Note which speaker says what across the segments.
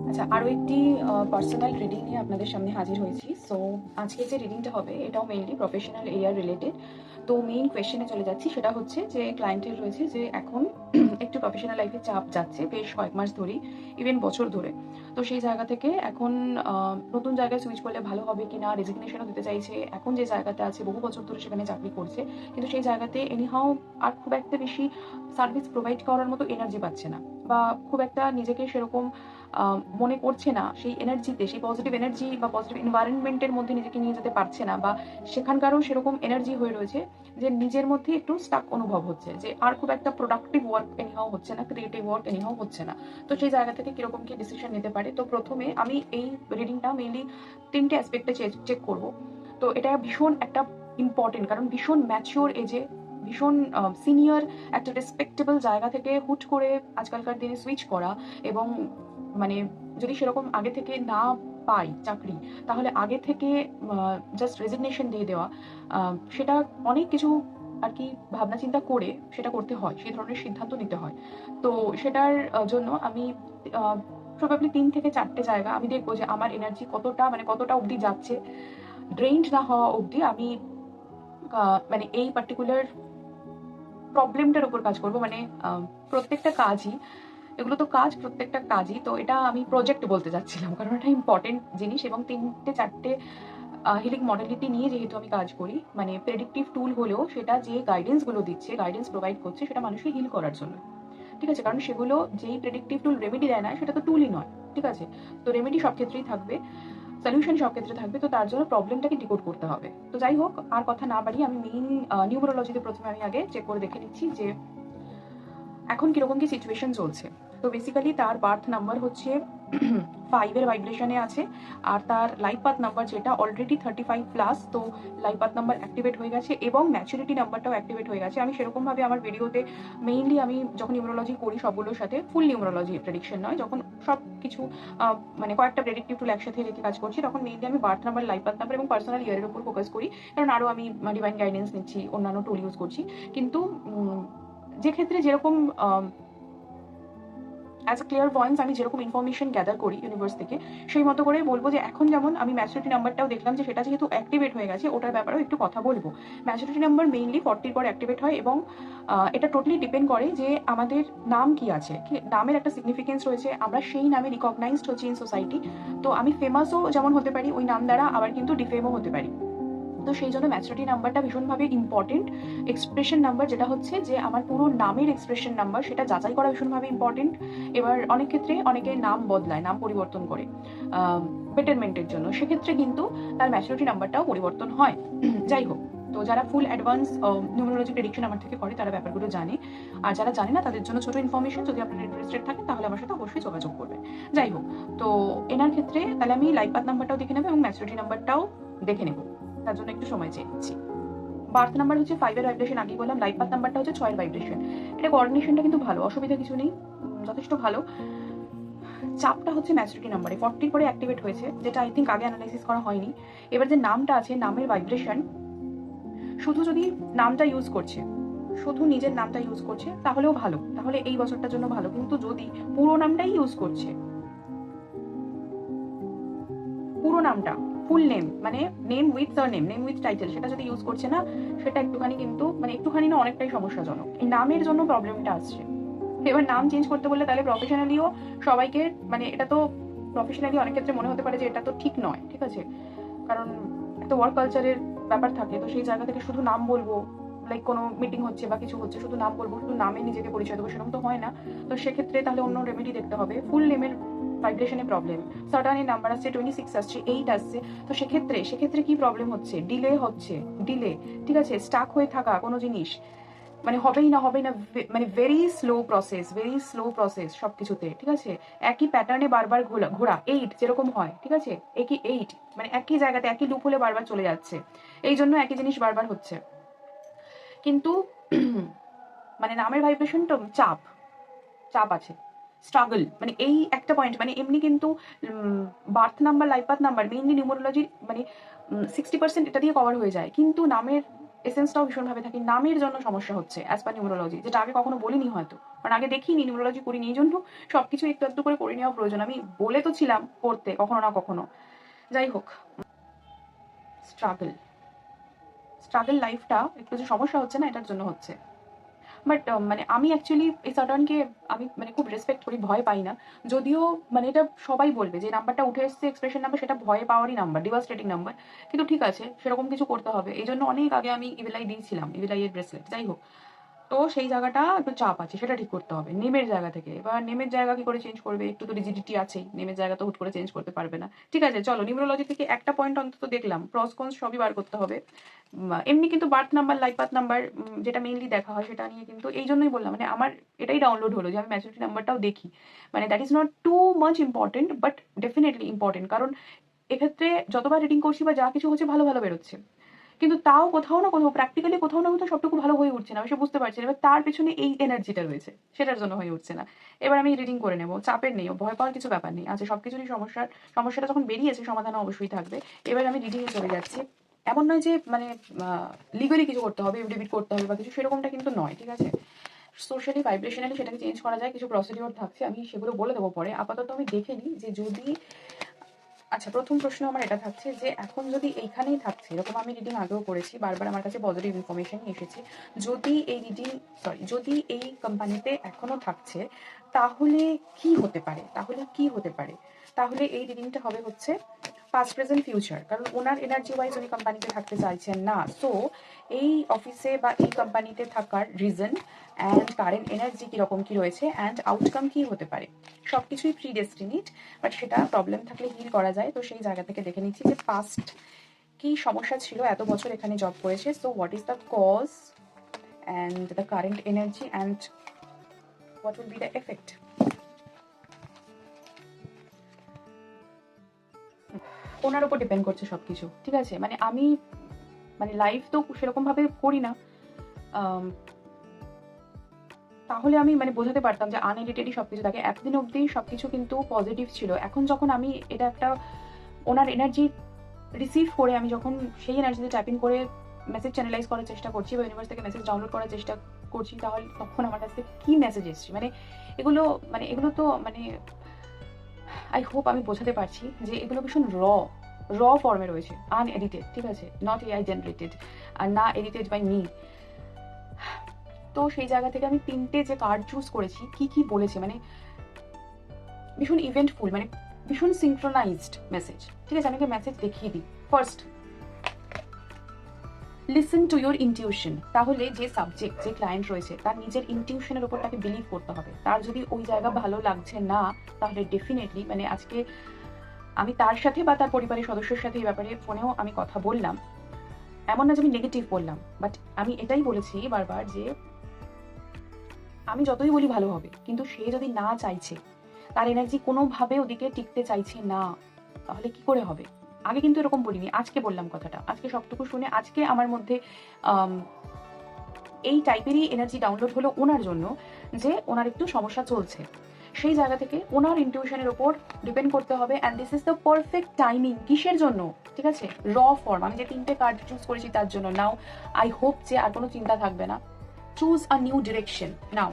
Speaker 1: আচ্ছা, আরও একটি পার্সোনাল রিডিং নিয়ে আপনাদের সামনে হাজির হয়েছি। সো আজকে যে রিডিংটা হবে এটাও মেইনলি প্রফেশনাল এরিয়া রিলেটেড। তো মেইন কোয়েশ্চেনে চলে যাচ্ছি, সেটা হচ্ছে যে ক্লায়েন্টের রয়েছে যে এখন একটু প্রফেশনাল লাইফে চাপ যাচ্ছে বেশ কয়েক মাস ধরেই, ইভেন বছর ধরে। তো সেই জায়গা থেকে এখন নতুন জায়গায় সুইচ করলে ভালো হবে কি না, রেজিগনেশনও দিতে চাইছে। এখন যে জায়গাতে আছে বহু বছর ধরে সেখানে চাকরি করছে, কিন্তু সেই জায়গাতে এনিহাও আর খুব একটা বেশি সার্ভিস প্রোভাইড করার মতো এনার্জি পাচ্ছে না, বা খুব একটা নিজেকে সেরকম মনে করছে না সেই এনার্জিতে, সেই পজিটিভ এনার্জি বা পজিটিভ এনভায়রনমেন্টের মধ্যে নিজেকে নিয়ে যেতে পারছে না, বা সেখানকারও সেরকম এনার্জি হয়ে রয়েছে যে নিজের মধ্যে একটু স্টাক অনুভব হচ্ছে, যে আর খুব একটা প্রোডাক্টিভ ওয়ার্ক এনিহাও হচ্ছে না, ক্রিয়েটিভ ওয়ার্ক এনিহাও হচ্ছে না। তো সেই জায়গা থেকে কিরকম কি ডিসিশন নিতে পারে। তো প্রথমে আমি এই রিডিংটা মেইনলি 3টে অ্যাসপেক্টে চেক করব। তো এটা ভীষণ একটা ইম্পর্টেন্ট, কারণ ভীষণ ম্যাচিওর এজে, ভীষণ সিনিয়র একটা রেসপেক্টেবল জায়গা থেকে হুট করে আজকালকার দিনে সুইচ করা, এবং মানে যদি সেরকম আগে থেকে না পাই চাকরি, তাহলে আগে থেকে জাস্ট রেজিগনেশন দিয়ে দেওয়া, সেটা অনেক কিছু আর কি ভাবনা চিন্তা করে সেটা করতে হয়, সেই ধরনের সিদ্ধান্ত নিতে হয়। তো সেটার জন্য আমি প্রবাবলি 3 থেকে 4টে জায়গা আমি দেখবো যে আমার এনার্জি কতটা, মানে কতটা অবধি যাচ্ছে, ড্রেইনড না হওয়া অবধি আমি মানে এই পার্টিকুলার প্রবলেমটার উপর কাজ করবো। মানে প্রত্যেকটা কাজই, এগুলো তো কাজ, প্রত্যেকটা কাজই তো, এটা আমি প্রজেক্ট বলতে যাচ্ছিলাম কারণ এটা ইম্পর্টেন্ট জিনিস। এবং 3টে 4টে হিলিং মডেলিটি নিয়ে যেহেতু আমি কাজ করি, মানে প্রেডিক্টিভ টুল হলেও সেটা যে গাইডেন্সগুলো দিচ্ছে, গাইডেন্স প্রোভাইড করছে, সেটা মানুষকে হিল করার জন্য, ঠিক আছে। কারণ সেগুলো যেই প্রেডিক্টিভ টুল রেমেডি দেয় না, সেটা তো টুলই নয়, ঠিক আছে। তো রেমেডি সব ক্ষেত্রেই থাকবে, সলিউশন সব ক্ষেত্রে থাকবে, তো তার জন্য প্রবলেমটাকে ডিকোড করতে হবে। তো যাই হোক, আর কথা না বাড়িয়ে আমি মেইন নিউমেরোলজিতে প্রথমে আমি আগে চেক করে দেখে নিচ্ছি যে এখন কিরকম কি সিচুয়েশন চলছে। তো বেসিক্যালি তার বার্থ নাম্বার হচ্ছে 5-এর ভাইব্রেশনে আছে, আর তার লাইফ পাথ নাম্বার যেটা অলরেডি 35+, তো লাইফ পাথ নাম্বার অ্যাক্টিভেট হয়ে গেছে এবং ম্যাচুরিটি নাম্বারটাও অ্যাক্টিভেট হয়ে গেছে। আমি সেরকমভাবে আমার ভিডিওতে মেইনলি আমি যখন নিউমেরোলজি করি সবগুলোর সাথে ফুল নিউমেরোলজি প্রেডিকশন নয়, যখন সব কিছু মানে কয়েকটা প্রেডিক্টিভ টুল একসাথে রেখে কাজ করছি, তখন মেইনলি আমি birth number, life path number এবং পার্সোনাল ইয়ারের উপর ফোকাস করি, কারণ আরও আমি ডিভাইন গাইডেন্স নিচ্ছি, অন্যান্য টুল ইউজ করছি। কিন্তু যে ক্ষেত্রে যেরকম অ্যাজ এ ক্লিয়ার ভয়েন্স আমি যেরকম ইনফরমেশন গ্যাদার করি ইউনিভার্স থেকে, সেই মতো করে বলবো যে এখন যেমন আমি ম্যাচুরিটি নাম্বারটাও দেখলাম যে সেটা যেহেতু অ্যাক্টিভেট হয়ে গেছে, ওটার ব্যাপারেও একটু কথা বলবো। ম্যাচুরিটি নাম্বার মেইনলি 40-র পর অ্যাক্টিভেট হয়, এবং এটা টোটালি ডিপেন্ড করে যে আমাদের নাম কি আছে, নামের একটা সিগনিফিকেন্স রয়েছে, আমরা সেই নামে রিকগনাইজড হচ্ছি ইন সোসাইটি। তো আমি ফেমাসও যেমন হতে পারি ওই নাম দ্বারা, আবার কিন্তু ডিফেমও হতে পারি। তো সেই জন্য ম্যাচুরিটি নাম্বারটা ভীষণভাবে ইম্পর্টেন্ট। এক্সপ্রেশন নাম্বার যেটা হচ্ছে যে আমার পুরো নামের এক্সপ্রেশন নাম্বার, সেটা যাচাই করা ভীষণভাবে ইম্পর্টেন্ট। এবার অনেক ক্ষেত্রে অনেকে নাম বদলায়, নাম পরিবর্তন করে বেটারমেন্টের জন্য, সেক্ষেত্রে কিন্তু তার ম্যাচুরিটি নাম্বারটাও পরিবর্তন হয়। যাই হোক, তো যারা ফুল অ্যাডভান্স নিউমেরোলজি প্রেডিকশন আমার থেকে করে তারা ব্যাপারগুলো জানে, আর যারা জানে না তাদের জন্য ছোট ইনফরমেশন, যদি আপনারা ইন্টারেস্টেড থাকেন তাহলে আমার সাথে অবশ্যই যোগাযোগ করবেন। যাই হোক, তো এনার ক্ষেত্রে তাহলে আমি লাইফ পাথ নাম্বারটাও দেখে নেবো এবং ম্যাচুরিটি নাম্বারটাও দেখে নেবো, তার জন্য একটু সময় চেয়ে নিচ্ছি। বার্থ নাম্বার হচ্ছে 5-এর ভাইব্রেশন, আগেই বললাম। লাইফ পাথ নাম্বারটা হচ্ছে 6-এর ভাইব্রেশন। এটা কোঅর্ডিনেশনটা কিন্তু ভালো, অসুবিধা কিছু নেই, যথেষ্ট ভালো। চাপটা হচ্ছে ম্যাচুরিটি নাম্বারে 40-র পরে অ্যাক্টিভেট হয়েছে, যেটা আই থিঙ্ক আগে অ্যানালাইসিস করা হয়নি। এবার যে নামটা আছে, নামের ভাইব্রেশন, শুধু যদি নামটা ইউজ করছে, শুধু নিজের নামটা ইউজ করছে তাহলেও ভালো, তাহলে এই বছরটার জন্য ভালো। কিন্তু যদি পুরো নামটাই ইউজ করছে, পুরো নামটা, ফুল নেম, মানে name with surname, name with title, সেটা যদি ইউজ করছে না, সেটা একটুখানি, কিন্তু মানে একটুখানি না, অনেকটাই সমস্যাজনক। এই নামের জন্য প্রবলেমটা আসছে। এবার নাম চেঞ্জ করতে বললে তাহলে প্রফেশনালিও সবাইকে, মানে এটা তো প্রফেশনালি অনেক ক্ষেত্রে মনে হতে পারে যে এটা তো ঠিক নয়, ঠিক আছে, কারণ একটা ওয়ার্ক কালচারের ব্যাপার থাকে। তো সেই জায়গা থেকে শুধু নাম বলবো, লাইক কোনো মিটিং হচ্ছে বা কিছু হচ্ছে, শুধু নাম বলবো, শুধু নামে নিজেকে পরিচয় দেবো, সেরকম তো হয় না। তো সেক্ষেত্রে তাহলে অন্য রেমেডি দেখতে হবে। ফুল নেমের ভাইব্রেশনে প্রবলেম, সার্টানের নাম্বার আসছে, 26 আসছে, 8 আসছে। তো সেক্ষেত্রে কি প্রবলেম হচ্ছে, ডিলে হচ্ছে, ডিলে, ঠিক আছে, স্টাক হয়ে থাকা কোনো জিনিস, মানে হবেই না, মানে ভেরি স্লো প্রসেস সব কিছুতে, ঠিক আছে। একই প্যাটার্নে বারবার ঘোরা, 8 যেরকম হয়, ঠিক আছে, একই 8, মানে একই জায়গাতে একই লুপ হলে বারবার চলে যাচ্ছে, এই জন্য একই জিনিস বারবার হচ্ছে। কিন্তু মানে নামের ভাইব্রেশন তো চাপ, চাপ আছে, স্ট্রাগল, মানে এই একটা পয়েন্ট। মানে এমনি কিন্তু birth number, life path number, mainly নিউমোরোলজির মানে 60% এটা দিয়ে কভার হয়ে যায়, কিন্তু নামের এসেন্সটাও ভীষণভাবে থাকি। নামের জন্য সমস্যা হচ্ছে অ্যাজ পার নিউমোরোলজি, যেটা আগে কখনো বলিনি হয়তো, কারণ আগে দেখিনি, নিউমোরোলজি করিনি, এই জন্য সবকিছু একটু একটু করে করে নেওয়া প্রয়োজন। আমি বলে তো ছিলাম করতে কখনো না কখনো। যাই হোক, স্ট্রাগল স্ট্রাগল লাইফটা একটু যে সমস্যা হচ্ছে না, এটার জন্য হচ্ছে। বাট মানে আমি অ্যাকচুয়ালি এই সাটার্নকে আমি মানে খুব রেসপেক্ট করি, ভয় পাই না। যদিও মানে এটা সবাই বলবে যে নাম্বারটা উঠে এসছে এক্সপ্রেশন নাম্বার, সেটা ভয় পাওয়ারই নাম্বার, ডিভাস্টেটিং নাম্বার। কিন্তু ঠিক আছে, সেরকম কিছু করতে হবে, এই জন্য অনেক আগে আমি ইভিলাই দিয়েছিলাম, ইভিলাই এর ব্রেসলেট। যাই হোক, তো সেই জায়গাটা একটু চাপ আছে, সেটা ঠিক করতে হবে নেমের জায়গা থেকে। এবার নেমের জায়গা কি করে চেঞ্জ করবে, একটু তো রিজিডিটি আছেই, নেমের জায়গা তো হুট করে চেঞ্জ করতে পারবে না। ঠিক আছে, চলো নিউমোরোলজি থেকে একটা পয়েন্ট অন্তত দেখলাম, প্রস কনস সবই বার করতে হবে। এমনি কিন্তু birth number, life path number যেটা মেইনলি দেখা হয়, সেটা নিয়ে কিন্তু এই জন্যই বললাম, মানে আমার এটাই ডাউনলোড হলো যে আমি ম্যাচুরিটি নাম্বারটাও দেখি। মানে that is not too much important, but definitely important, কারণ এক্ষেত্রে যতবার রিডিং করছি বা যা কিছু হচ্ছে ভালো ভালো বেরোচ্ছে, কিন্তু তাও কোথাও না কোথাও প্র্যাকটিক্যালি কোথাও না কোথাও সবটুকু ভালো হয়ে উঠছে না, আমি সে বুঝতে পারছি না। এবার তার পেছনে এই এনার্জিটা রয়েছে, সেটার জন্য হয়ে উঠছে না। এবার আমি রিডিং করে নেবো, চাপের নেই, ভয় পাওয়ার কিছু ব্যাপার নেই। আচ্ছা, সবকিছুরই সমস্যাটা যখন বেরিয়েছে, সমাধান অবশ্যই থাকবে। এবার আমি রিডিংয়ে চলে যাচ্ছি। এমন নয় যে মানে লিগালি কিছু করতে হবে, এফিডেভিট করতে হবে বা কিছু, সেরকমটা কিন্তু নয়, ঠিক আছে। সোশ্যালি ভাইব্রেশনালি সেটাকে চেঞ্জ করা যায়, কিছু প্রসিডিওর থাকছে, আমি সেগুলো বলে দেবো পরে। আপাতত আমি দেখে নিই যে যদি, আচ্ছা, প্রথম প্রশ্ন আমার এটা থাকছে যে এখন যদি এইখানেই থাকছে, এরকম আমি রিডিং আগেও করেছি, বারবার আমার কাছে পজিটিভ ইনফরমেশনই এসেছে, যদি এই রিডিং যদি এই কোম্পানিতে এখনো থাকছে, তাহলে কি হতে পারে, তাহলে এই রিডিংটা হবে হচ্ছে পাস্ট প্রেজেন্ট ফিউচার, কারণ ওনার এনার্জি ওয়াইজ উনি কোম্পানিতে থাকতে চাইছেন না। সো এই অফিসে বা এই কোম্পানিতে থাকার রিজন অ্যান্ড কারেন্ট এনার্জি কীরকম কী রয়েছে অ্যান্ড আউটকাম কী হতে পারে, সব কিছুই প্রিডেস্টিনেট, বাট সেটা প্রবলেম থাকলে হিল করা যায়। তো সেই জায়গা থেকে দেখে নিচ্ছি যে পাস্ট কি সমস্যা ছিল, এত বছর এখানে জব করেছে, so what is the cause and the current energy and what will be the effect. ওনার উপর ডিপেন্ড করছে সব কিছু, ঠিক আছে। মানে আমি মানে লাইফ তো সেরকমভাবে করি না, তাহলে আমি মানে বোঝাতে পারতাম যে আনএডিটেডই সব কিছু থাকে। এতদিন অবধি সব কিছু কিন্তু পজিটিভ ছিল। এখন যখন আমি এটা একটা ওনার এনার্জি রিসিভ করে, আমি যখন সেই এনার্জিতে ট্যাপিং করে মেসেজ চ্যানেলাইজ করার চেষ্টা করছি বা ইউনিভার্স থেকে মেসেজ ডাউনলোড করার চেষ্টা করছি, তাহলে তখন আমার কাছ থেকে কী মেসেজ এসছে, এগুলো তো মানে আই হোপ আমি বোঝাতে পারছি যে এগুলো ভীষণ র ফর্মে রয়েছে, আনএডিটেড, ঠিক আছে, নট এআই জেনারেটেড, আর না এডিটেড বাই মি। তো সেই জায়গা থেকে আমি 3টে যে কার্ড চুজ করেছি, কি বলেছে, মানে ভীষণ ইভেন্টফুল, মানে ভীষণ সিঙ্ক্রোনাইজড মেসেজ, ঠিক আছে। আমি মেসেজ দেখিয়ে দিই। First, listen to your intuition. তাহলে যে সাবজেক্ট, যে ক্লায়েন্ট রয়েছে, তার নিজের ইনটিউশনের উপর তাকে বিলিভ করতে হবে। তার যদি ওই জায়গা ভালো লাগছে না, তাহলে ডেফিনেটলি মানে আজকে আমি তার সাথে বা তার পরিবারের সদস্যের সাথে এই ব্যাপারে ফোনেও আমি কথা বললাম, এমন না যে আমি নেগেটিভ বললাম, বাট আমি এটাই বলেছি বারবার যে আমি যতই বলি ভালো হবে, কিন্তু সে যদি না চাইছে, তার এনার্জি কোনোভাবে ওদিকে টিকতে চাইছে না, তাহলে কি করে হবে। আগে কিন্তু এরকম বলিনি, আজকে বললাম কথাটা, আজকে সবটুকু শুনে আজকে আমার মধ্যে এই টাইপেরই এনার্জি ডাউনলোড হলো ওনার জন্য, যে ওনার একটু সমস্যা চলছে। সেই জায়গা থেকে ওনার ইনটিউশনের ওপর ডিপেন্ড করতে হবে, and this is the perfect timing. কিসের জন্য, ঠিক আছে, র ফর্ম, আমি যে 3টে কার্ড চুজ করেছি তার জন্য। নাও আই হোপ যে আর কোনো চিন্তা থাকবে না। চুজ আ নিউ ডিরেকশন নাও।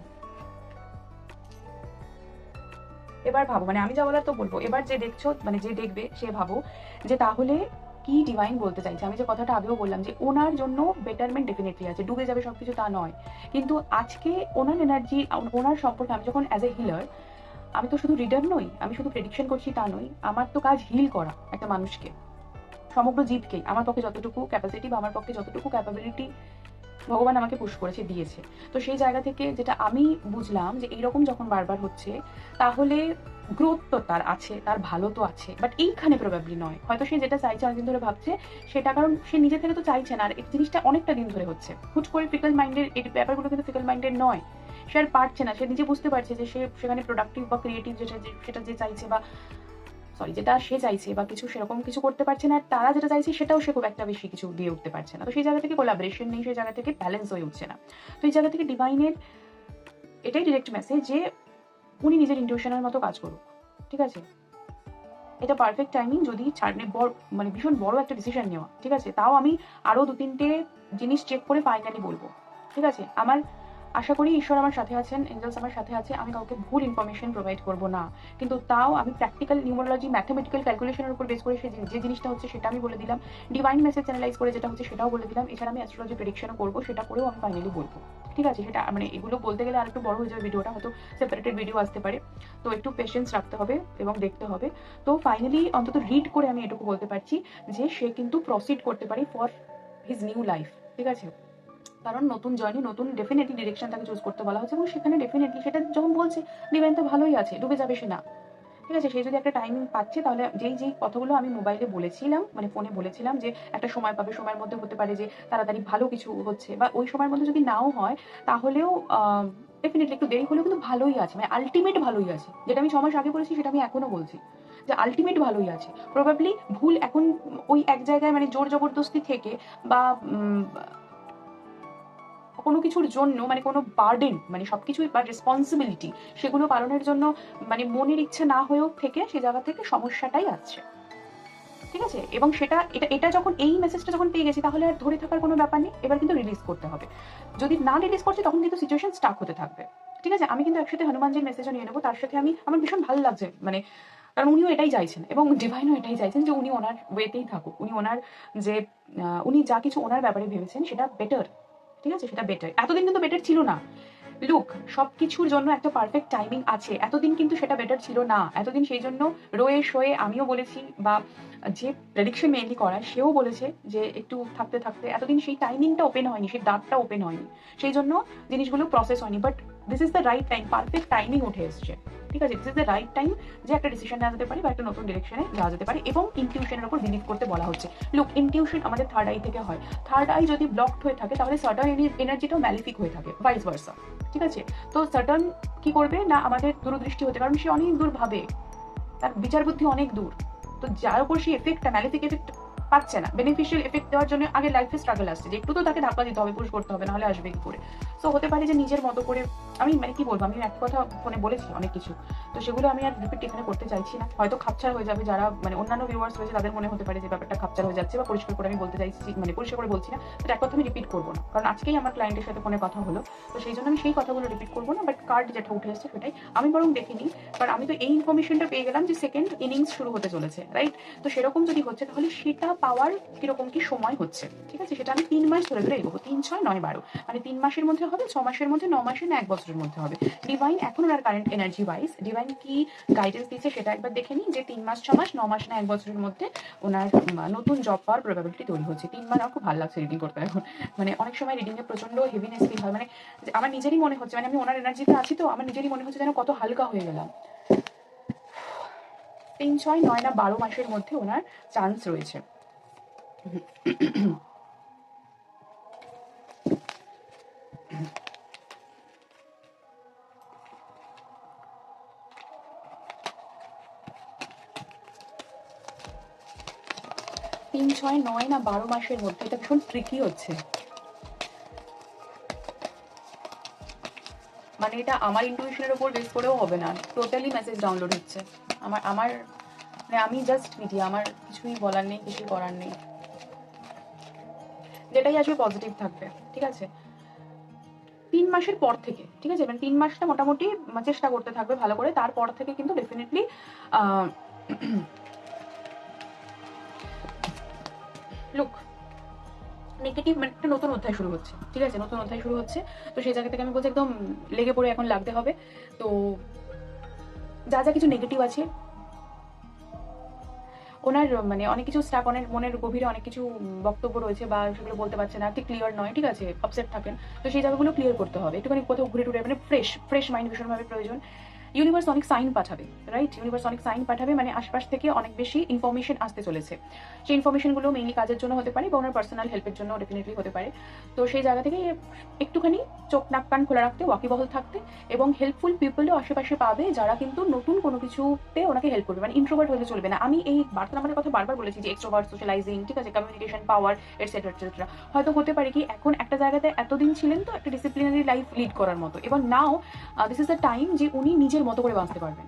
Speaker 1: এবার ভাবো, মানে আমি যা বলার তো বলবো, এবার যে দেখছো মানে যে দেখবে সে ভাবো যে তাহলে কি ডিভাইন বলতে চাইছে। আমি যে কথাটা আগেও বললাম যে ওনার জন্য বেটারমেন্ট ডেফিনেটলি আছে, ডুবে যাবে সবকিছু তা নয়, কিন্তু আজকে ওনার এনার্জি, ওনার সম্পর্কে আমি যখন অ্যাজ এ হিলার, আমি তো শুধু রিডার নই, আমি শুধু প্রেডিকশন করছি তা নই, আমার তো কাজ হিল করা একটা মানুষকে, সমগ্র জীবকে। আমার পক্ষে যতটুকু ক্যাপাসিটি বা আমার পক্ষে যতটুকু ক্যাপাবিলিটি ভগবান আমাকে পুশ করেছে, দিয়েছে। তো সেই জায়গা থেকে যেটা আমি বুঝলাম যে এইরকম যখন বারবার হচ্ছে, তাহলে গ্রোথ তো তার আছে, তার ভালো তো আছে, বাট এইখানে প্রবাবলি নয়। হয়তো সে যেটা চাইছে অনেকদিন ধরে ভাবছে সেটা, কারণ সে নিজে থেকে তো চাইছে না, আর এই জিনিসটা অনেকটা দিন ধরে হচ্ছে। হুট করে ফিকল মাইন্ডের এই ব্যাপারগুলো কিন্তু ফিকল মাইন্ডের নয়, সে আর পারছে না, সে নিজে বুঝতে পারছে যে সে সেখানে প্রোডাক্টিভ বা ক্রিয়েটিভ সেটা যে চাইছে বা যেটা সে চাইছে বা কিছু সেরকম কিছু করতে পারছে না, আর তারা যেটা চাইছে সেটাও সে খুব একটা বেশি কিছু দিয়ে উঠতে পারছে না। তো সেই জায়গা থেকে কোলাবোরেশন নেই, সেই জায়গা থেকে ব্যালেন্স হয়ে উঠছে না। তো এই জায়গা থেকে ডিভাইনের এটাই ডিরেক্ট মেসেজ যে উনি নিজের ইনটিউশনের মতো কাজ করুক, ঠিক আছে। এটা পারফেক্ট টাইমিং যদি মানে ভীষণ বড় একটা ডিসিশন নেওয়া, ঠিক আছে? তাও আমি আরো 2-3টে জিনিস চেক করে ফাইনালি বলবো, ঠিক আছে? আমার আশা করি ঈশ্বর আমার সাথে আছেন, এঞ্জেলস আমার সাথে আছে, আমি কাউকে ভুল ইনফরমেশন প্রোভাইড করবো না। কিন্তু তাও আমি প্র্যাকটিক্যাল নিউমারোলজি ম্যাথমেটিক্যাল ক্যালকুলেশনের উপর বেস করে যে জিনিসটা হচ্ছে সেটা আমি বলে দিলাম, ডিভাইন মেসেজ চ্যানেলাইজ করে যেটা হচ্ছে সেটাও বলে দিলাম, এছাড়া আমি অ্যাস্ট্রোলজি প্রেডিকশনও করবো, সেটা করেও আমি ফাইনালি বলবো, ঠিক আছে? সেটা মানে এগুলো বলতে গেলে আর একটু বড় হয়ে যাবে ভিডিওটা, হয়তো সেপারেটেড ভিডিও আসতে পারে, তো একটু পেশেন্স রাখতে হবে এবং দেখতে হবে। তো ফাইনালি অন্তত রিড করে আমি এটুকু বলতে পারছি যে সে কিন্তু প্রসিড করতে পারে ফর হিজ নিউ লাইফ, ঠিক আছে? কারণ নতুন জার্নি, নতুন ডেফিনেটলি ডিরেকশন তাকে চুজ করতে বলা হচ্ছে এবং সেখানে ডেফিনেটলি সেটা যখন বলছে ডিভাইন তো ভালোই আছে, ডুবে যাবে সে না, ঠিক আছে? সে যদি একটা টাইমিং পাচ্ছে তাহলে যেই কথাগুলো আমি মোবাইলে বলেছিলাম, মানে ফোনে বলেছিলাম যে একটা সময় পাবে, সময়ের মধ্যে হতে পারে যে তাড়াতাড়ি ভালো কিছু হচ্ছে, বা ওই সময়ের মধ্যে যদি নাও হয় তাহলেও ডেফিনেটলি একটু দেরি হলেও কিন্তু ভালোই আছে, মানে আলটিমেট ভালোই আছে। যেটা আমি 6 মাস আগে বলেছি সেটা আমি এখনো বলছি যে আলটিমেট ভালোই আছে। প্রবাবলি ভুল এখন ওই এক জায়গায় মানে জোর জবরদস্তি থেকে বা কোনো কিছুর জন্য মানে কোনো বার্ডেন মানে সবকিছুই বা রেসপন্সিবিলিটি সেগুলো পালনের জন্য মানে মনের ইচ্ছে না হয়েও থেকে সে জায়গা থেকে সমস্যাটাই আসছে, ঠিক আছে? এবং সেটা এটা যখন এই মেসেজটা যখন পেয়ে গেছি তাহলে আর ধরে থাকার কোনো ব্যাপার নেই, এবার কিন্তু রিলিজ করতে হবে। যদি না রিলিজ করছে তখন কিন্তু সিচুয়েশন স্টাক হতে থাকবে, ঠিক আছে? আমি কিন্তু একসাথে হনুমানজির মেসেজও নিয়ে নেবো, তার সাথে আমার ভীষণ ভালো লাগছে, মানে কারণ উনিও এটাই চাইছেন এবং ডিভাইনও এটাই চাইছেন যে উনি ওনার ওয়েতেই থাকুক, উনি ওনার যে উনি যা কিছু ওনার ব্যাপারে ভেবেছেন সেটা বেটার, ঠিক আছে? সেটা বেটার, এতদিন কিন্তু বেটার ছিল না। লুক, সবকিছুর জন্য একটা পারফেক্ট টাইমিং আছে, এতদিন কিন্তু সেটা বেটার ছিল না, এতদিন সেই জন্য রয়ে শয়ে আমিও বলেছি বা যে প্রেডিকশন মেইনলি করা সেও বলেছে যে একটু থাকতে থাকতে এতদিন সেই টাইমিংটা ওপেন হয়নি, সেই দ্বারটা ওপেন হয়নি, সেই জন্য জিনিসগুলো প্রসেস হয়নি। But this is the right time, perfect timing উঠে এসছে, ঠিক আছে? This is the right time যে একটা ডিসিশন নেওয়া যেতে পারে বা একটা নতুন ডিরেকশনে যাওয়া যেতে পারে এবং ইনটিউশনের উপর বিলিভ করতে বলা হচ্ছে। লুক, ইনটিউশন আমাদের থার্ড আই থেকে হয়, থার্ড আই যদি ব্লকড হয়ে থাকে তাহলে সার্টান এনার্জিটাও ম্যালিফিক হয়ে থাকে, ভাইস ভার্সা, ঠিক আছে? তো সার্টান কি করবে না আমাদের দূরদৃষ্টি হতে, কারণ সে অনেক দূর ভাবে, তার বিচার বুদ্ধি অনেক দূর, তো যার উপর সেই এফেক্টটা ম্যালিফিক এফেক্ট পাচ্ছে না, বেনিফিশিয়াল এফেক্ট দেওয়ার জন্য আগে লাইফে স্ট্রাগল আসছে যে একটু তো তাকে ধাক্কা দিতে হবে, পুশ করতে হবে, নাহলে আসবে কি করে? সো হতে পারে যে নিজের মতো করে, আমি মানে কি বলবো, আমি একটা কথা ফোনে বলেছি অনেক কিছু, তো সেগুলো আমি আর রিপিট এখানে করতে চাইছি না, হয়তো খাপছাড় হয়ে যাবে, যারা মানে অন্যান্য ভিউয়ার্স রয়েছে তাদের মনে হতে পারে যে ব্যাপারটা খাপছাড় হয়ে যাচ্ছে বা পরিষ্কার করে আমি বলতে চাইছি, মানে পরিষ্কার করে বলছি না, বাট এক কথা আমি রিপিট করবো না, কারণ আজকেই আমার ক্লায়েন্টের সাথে ফোনে কথা হলো, তো সেই জন্য আমি সেই কথাগুলো রিপিট করবো না, বাট কার্ড যেটা উঠে এসেছে সেটাই আমি বরং দেখিনি, কারণ আমি তো এই ইনফরমেশনটা পেয়ে গেলাম যে সেকেন্ড ইনিংস শুরু হতে চলেছে, রাইট? তো সেরকম যদি হচ্ছে তাহলে সেটা পাওয়ার কিরকম কি সময় হচ্ছে, ঠিক আছে? সেটা আমি 3 মাস ধরে ধরে এগোবো, 3, 6, 9, 12, মানে 3 মাসের মধ্যে হবে, 6 মাসের মধ্যে, 9 মাসে না 1 বছরের মধ্যে হবে। ডিভাইন এখন ওনার কারেন্ট এনার্জি ওয়াইজ ডিভাইন কি গাইডেন্স দিচ্ছে সেটা একবার দেখে নিই যে 3 মাস, 6 মাস, 9 মাস না 1 বছরের মধ্যে ওনার নতুন জব পাওয়ার প্রবাবিলিটি তৈরি হচ্ছে। 3 মাস আমার খুব ভালো লাগছে রিডিং করতে এখন, মানে অনেক সময় রিডিং এ প্রচন্ড হেভিনেস ফিল হয়, মানে আমার নিজেরই মনে হচ্ছে, মানে আমি ওনার এনার্জিতে আছি তো আমার নিজেরই মনে হচ্ছে যেন কত হালকা হয়ে গেলাম। 3, 6, 9 না 12 মাসের মধ্যে ওনার চান্স রয়েছে। 3, 6, 9 না 12 মাসের মধ্যে, এটা ভীষণ ট্রিকি হচ্ছে, মানে এটা আমার ইনটুইশনের উপর বেস করেও হবে না, টোটালি মেসেজ ডাউনলোড হচ্ছে আমার আমার মানে আমি জাস্ট মিডিয়া, আমার কিছুই বলার নেই, কিছুই করার নেই, যেটাই আসবে পজিটিভ থাকবে, ঠিক আছে? 3 মাসের পর থেকে, ঠিক আছে? মানে 3 মাসটা মোটামুটি চেষ্টা করতে থাকবে ভালো করে, তারপর থেকে কিন্তু ডেফিনেটলি লুক, নেগেটিভ মানে একটা নতুন অধ্যায় শুরু হচ্ছে, ঠিক আছে? নতুন অধ্যায় শুরু হচ্ছে, তো সেই জায়গা থেকে আমি বলছি একদম লেগে পড়ে এখন লাগতে হবে। তো যা যা কিছু নেগেটিভ আছে ওনার, মানে অনেক কিছু স্টাক, অনেক মনের গভীরে অনেক কিছু বক্তব্য রয়েছে বা সেগুলো বলতে পারছে না, ঠিক ক্লিয়ার নয়, ঠিক আছে? আপসেট থাকেন, তো সেই জায়গাগুলো ক্লিয়ার করতে হবে, একটুখানি কোথাও ঘুরে টুরে, মানে ফ্রেশ মাইন্ড ভীষণভাবে প্রয়োজন। ইউনিভার্স অনেক সাইন পাঠাবে, রাইট? ইউনিভার্স অনেক সাইন পাঠাবে, মানে আশপাশ থেকে অনেক বেশি ইনফরমেশন আসতে চলেছে, সেই ইনফরমেশনগুলো মেইনলি কাজের জন্য হতে পারে বা ওনার পার্সোনাল হেল্পের জন্য ডেফিনেটলি হতে পারে। তো সেই জায়গা থেকে একটুখানি চোখ নাক কান খোলা রাখতে, ওয়াকিবহল থাকতে এবং হেল্পফুল পিপলও আশেপাশে পাবে যারা কিন্তু নতুন কোনো কিছুতে ওনাকে হেল্প করবে, মানে ইন্ট্রোভার্ট হলে চলবে না। আমি এই বার্তা নাম্বারের কথা বারবার বলেছি যে এক্সট্রোভার্ট, সোশ্যালাইজিং, ঠিক আছে, কমিউনিকেশন পাওয়ার, এটসেট্রা এটসেট্রা। হয়তো হতে পারে কি এখন একটা জায়গাতে এতদিন ছিলেন তো একটা ডিসিপ্লিনারি লাইফ লিড করার মতো, এবং নাও দিস ইজ দ্য টাইম যে উনি নিজের মতো করে বাঁচতে পারবেন,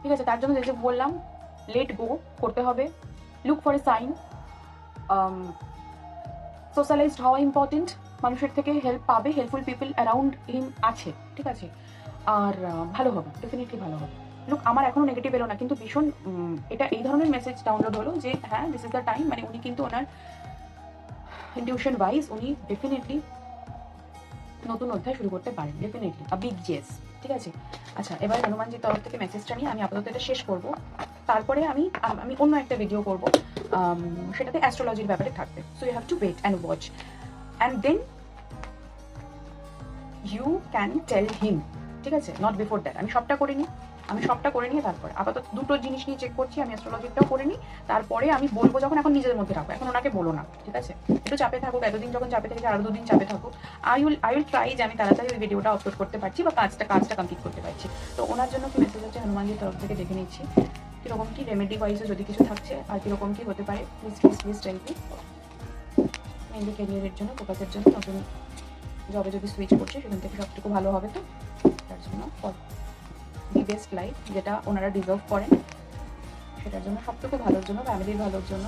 Speaker 1: ঠিক আছে, তার জন্য যে বললাম লেট গো করতে হবে, লুক ফর এ সাইন, সোশ্যালাইজড হওয়া ইম্পর্টেন্ট, মানুষের থেকে হেল্প পাবে, হেল্পফুল পিপল অ্যারাউন্ড হিম আছে, ঠিক আছে। আর ভালো হবে, ডেফিনেটলি ভালো হবে। লুক আমার এখনো নেগেটিভ এলো না, কিন্তু ভীষণ এটা এই ধরনের মেসেজ ডাউনলোড হলো যে হ্যাঁ দিস ইজ দ্য টাইম, মানে উনি কিন্তু ওনার ইনটিউশন ওয়াইজ উনি ডেফিনেটলি নতুন অধ্যায় শুরু করতে পারেন, ডেফিনেটলি আ বিগ জেস, ঠিক আছে। আচ্ছা, এবার হনুমানজির তরফ থেকে মেসেজটা নিয়ে আমি আপাতত এটা শেষ করব, তারপরে আমি আমি অন্য একটা ভিডিও করব, সেটাতে অ্যাস্ট্রোলজির ব্যাপারে থাকবে। So you have to wait and watch and then you can tell him, ঠিক আছে, নট বিফোর দ্যাট। আমি সবটা করে নিই, আমি সবটা করে নিয়ে তারপরে আপাতত দুটো জিনিস নিয়ে চেক করছি, আমি অ্যাস্ট্রোলজিটাও করে নিই, তারপরে আমি বলবো যখন, এখন নিজেদের মধ্যে রাখবো, এখন ওনাকে বলো না, ঠিক আছে। একটু চাপে থাকুক, এতদিন যখন চাপে থেকে আরো 2 দিন চাপে থাকুক। আই উইল ট্রাই যে আমি তাড়াতাড়ি ওই ভিডিওটা আপলোড করতে পারছি বা কাজটা কমপ্লিট করতে পারছি। তো ওনার জন্য কি মেসেজ হচ্ছে হনুমানজির তরফ থেকে দেখে নিচ্ছি, কীরকম কি রেমেডি ওয়াইজও যদি কিছু থাকছে আর কীরকম কি হতে পারে, please please please tell me. Mehndi ক্যারিয়ারের জন্য, ফোকাসের জন্য, নতুন জবে যদি সুইচ করছে সেখান থেকে সবটুকু ভালো হবে, তো তার জন্য দি বেস্ট লাইফ যেটা ওনারা ডিজার্ভ করেন, সেটার জন্য সবটুকু ভালোর জন্য, ফ্যামিলির ভালোর জন্য।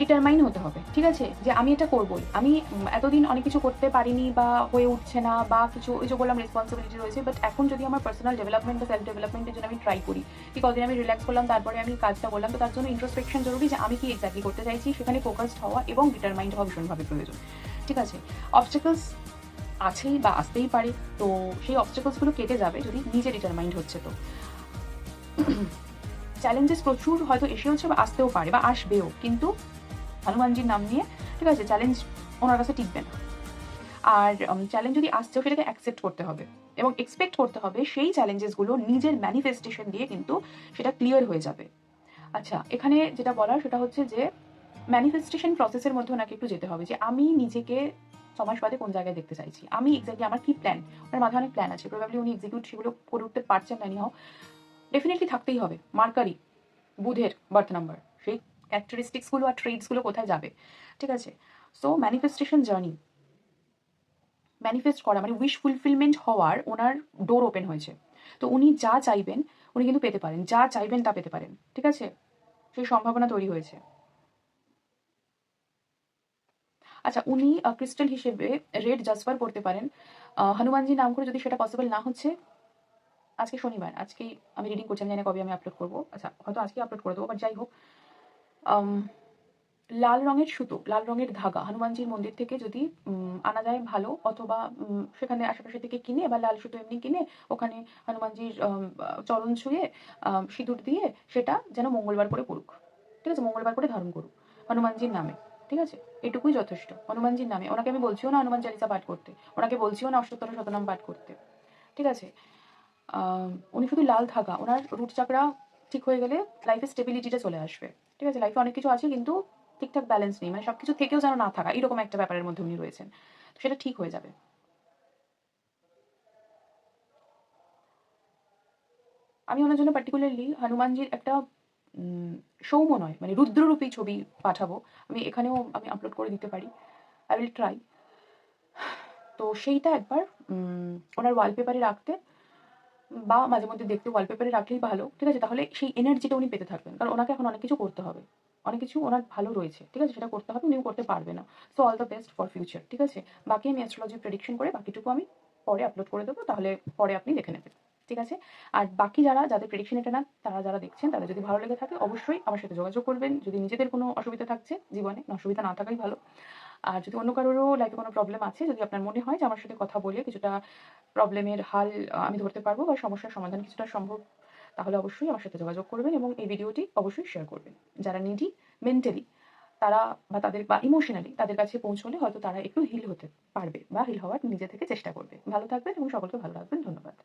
Speaker 1: ডিটারমাইন হতে হবে, ঠিক আছে, যে আমি এটা করবোই। আমি এতদিন অনেক কিছু করতে পারিনি বা হয়ে উঠছে না বা কিছু, ওই যে বললাম রেসপন্সিবিলিটি রয়েছে, বাট এখন যদি আমার পার্সোনাল ডেভেলপমেন্ট বা সেলফ ডেভেলপমেন্টের জন্য আমি ট্রাই করি, কি কদিন আমি রিল্যাক্স করলাম তারপরে আমি কাজটা বললাম, তো তার জন্য ইন্ট্রোস্পেকশন জরুরি, যে আমি কি এক্স্যাক্টলি করতে চাইছি সেখানে ফোকাসড হওয়া এবং ডিটারমাইন্ড হওয়া ভীষণভাবে প্রয়োজন, ঠিক আছে। অবস্টেকলস আছেই বা আসতেই পারে, তো সেই অবস্টেকলসগুলো কেটে যাবে যদি নিজে ডিটারমাইন্ড হচ্ছে। তো চ্যালেঞ্জেস প্রচুর হয়তো এসেওছে বা আসতেও পারে বা আসবেও, কিন্তু হনুমানজির নাম নিয়ে, ঠিক আছে, চ্যালেঞ্জ ওনার কাছে টিকবে না। আর চ্যালেঞ্জ যদি আসছেও সেটাকে অ্যাকসেপ্ট করতে হবে এবং এক্সপেক্ট করতে হবে সেই চ্যালেঞ্জেসগুলো নিজের ম্যানিফেস্টেশন দিয়ে কিন্তু সেটা ক্লিয়ার হয়ে যাবে। আচ্ছা, এখানে যেটা বলার সেটা হচ্ছে যে ম্যানিফেস্টেশন প্রসেসের মধ্যে ওনাকে একটু যেতে হবে, যে আমি নিজেকে 6 মাস বাদে কোন জায়গায় দেখতে চাইছি, আমি এক্স্যাক্টলি আমার কি প্ল্যান, ওনার মাথায় অনেক প্ল্যান আছে, প্রবাবলি উনি এক্সিকিউট সেগুলো করে উঠতে পারছেন না, নিও ডেফিনেটলি থাকতেই হবে। মার্কারি, বুধের বার্থ নাম্বার, সেই ক্যারেক্টারিস্টিক্সগুলো আর ট্রেডসগুলো কোথায় যাবে, ঠিক আছে। সো ম্যানিফেস্টেশন জার্নি, ম্যানিফেস্ট করা মানে উইশ ফুলফিলমেন্ট হওয়ার ওনার ডোর ওপেন হয়েছে। তো উনি যা চাইবেন উনি কিন্তু পেতে পারেন, যা চাইবেন তা পেতে পারেন, ঠিক আছে, সেই সম্ভাবনা তৈরি হয়েছে। আচ্ছা, উনি ক্রিস্টাল হিসেবে রেড জাসপার পড়তে পারেন, হনুমানজি নাম করে, যদি সেটা পসিবল না হচ্ছে, আজকে শনিবার, আজকেই আমি রিডিং করছি, আমি জানি কবে আমি আপলোড করবো, আচ্ছা হয়তো আজকে আপলোড করে দেবো, বাট যাই হোক, লাল রঙের সুতো, লাল রঙের ধাগা হনুমানজির মন্দির থেকে যদি আনা যায় ভালো, অথবা সেখানে আশেপাশে থেকে কিনে বা লাল সুতো এমনি কিনে ওখানে হনুমানজির চরণ ছুঁয়ে সিঁদুর দিয়ে সেটা যেন মঙ্গলবার করে পড়ুক, ঠিক আছে, মঙ্গলবার করে ধারণ করুক হনুমানজির নামে, ঠিক আছে, এটুকুই যথেষ্ট। হনুমানজির নামে, ওনাকে আমি বলছিও না হনুমান চালিসা পাঠ করতে, ওনাকে বলছিও না অষ্টোত্তর শতনাম পাঠ করতে, ঠিক আছে। উনি শুধু লাল ধাগা, ওনার রুট চাকরা ঠিক হয়ে গেলে লাইফে স্টেবিলিটিটা চলে আসবে, ঠিক আছে। লাইফে অনেক কিছু আছে কিন্তু ঠিকঠাক ব্যালেন্স নেই, মানে সবকিছু থেকেও যেন না থাকা, এরকম একটা ব্যাপারের মধ্যে উনি রয়েছেন, তো সেটা ঠিক হয়ে যাবে। আমি ওনার জন্য পার্টিকুলারলি হনুমানজির একটা সৌম্য নয় মানে রুদ্ররূপী ছবি পাঠাবো, আমি এখানেও আমি আপলোড করে দিতে পারি, আই উইল ট্রাই। তো সেইটা একবার ওনার ওয়ালপেপারে রাখতে বা মাঝে মধ্যে দেখতে ওয়ালপেপারে রাখলেই ভালো, ঠিক আছে, তাহলে সেই এনার্জিটা উনি পেতে থাকবেন, কারণ ওনাকে এখন অনেক কিছু করতে হবে, অনেক কিছু ওনার ভালো রয়েছে, ঠিক আছে, সেটা করতে হবে, উনিও করতে পারবে না। So all the best for future, ঠিক আছে। বাকি আমি অ্যাস্ট্রোলজি প্রেডিকশন করে বাকিটুকু আমি পরে আপলোড করে দেবো, তাহলে পরে আপনি দেখে নেবেন, ঠিক আছে। আর বাকি যাদের প্রেডিকশন এটা না, তারা যারা দেখছেন, তাদের যদি ভালো লেগে থাকে অবশ্যই আমার সাথে যোগাযোগ করবেন, যদি নিজেদের কোনো অসুবিধা থাকছে জীবনে, অসুবিধা না থাকাই ভালো। আর যদি অন্য কারোরও লাইফে কোনো প্রবলেম আছে, যদি আপনার মনে হয় যে আমার সাথে কথা বলে কিছুটা প্রবলেমের হাল আমি ধরতে পারবো বা সমস্যার সমাধান কিছুটা সম্ভব, তাহলে অবশ্যই আমার সাথে যোগাযোগ করবেন এবং এই ভিডিওটি অবশ্যই শেয়ার করবেন। যারা নিডি মেন্টালি, তারা বা তাদের বা ইমোশনালি তাদের কাছে পৌঁছলে হয়তো তারা একটু হিল হতে পারবে বা হিল হওয়ার নিজে থেকে চেষ্টা করবে। ভালো থাকবেন এবং সকলকে ভালো রাখবেন। ধন্যবাদ।